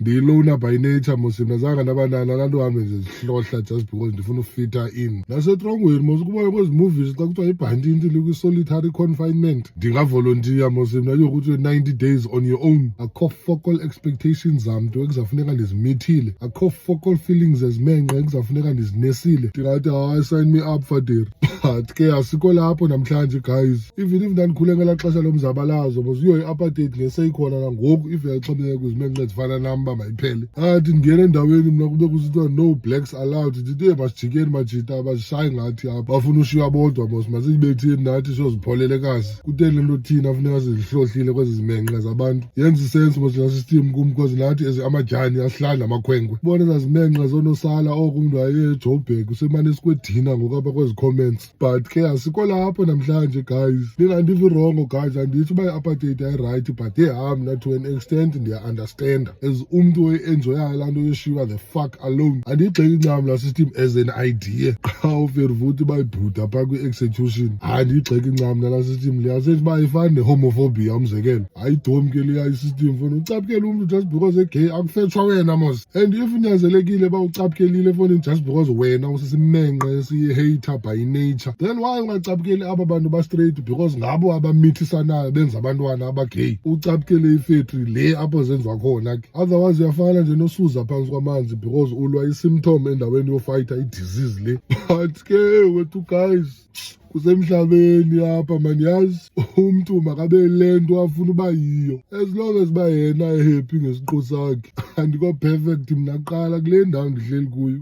ndiyilona by nature mos mna zange ndabanana laa nto uhambe nje zihlohla just because ndifuna ufita in nasetrongweni mos ukubona kwezi movies xa kuthiwa ibhantini likwi-solitary confinement ndingavolontiya mos mna yokuthi 90 days on your own. Akho focal expectations zam nto ekuzafuneka ndizimithile, akho focal feelings ezimenqe ekuzafuneka ndizinesile. Ndingathi hayi sign me up for there but ke asikho lapho namhlanje guys. Even if ndandikhule ngelaa xesha lomzabalazo mos uyo i-apartheid ngeseyikhona nangoku if yaxhomekeka kwizimenqe ezifana nam uba mayiphele. Athi ndingena endaweni mna kube kusithiwa no blacks allowed, ndithi masijikeni majita basishaye ngathi apha bafuna ushiywa bodwa mos masiyibetheni nathi siyozipholelekazi. Kuteni le nto thina funeka sizihlohlile kwezi zimenqe zabantu. Yenza isense mos laa system kum because nathi as amajani asihlali namakhwenkwe. Ubona ezaa zimenqe zoonosala oko umntu aye eJoburg usemane esikwedina ngoku apha kwezi comments but ke asikho lapho namhlanje guys. Ningandivi wrongo guys, andithi uba i-apartheid ayirayithi but mna to an extent ndiya-understanda as umntu oyi-enjoyayo laa nto yoshiywa the fuck alone. Andigxeki ncam laa system as an idea xa ufervuti bayibhuda phaa kwi-execution. Andigxeki ncam nalaa system leya senje uba ifani nehomophobia umzekelo. Ayidom ke leya isystem funa ucaphukela umntu just because egay akufetshwa wena mos and if unyanzelekile uba ucaphukhelile efowunini just because wena usisimenqe esiyi-hater by nature then why ungacaphukeli aba bantu ba-straight because ngabo abamithisanayo benza abantwana abagay. Ucaphukele ifactory le apho zenziwa khona ke otherwise uyafana nje nosuza phantsi kwamanzi because ulwa i-symptom endaweni yofayitha i-disease le but ke wethu guys kusemhlabeni apha maniyazi umntu makabe le nto afuna uba yiyo as long as uba yena ehappy ngesiqu sakhe. Andiko perfect mna kuqala kule ndawo ndihleli kuyo.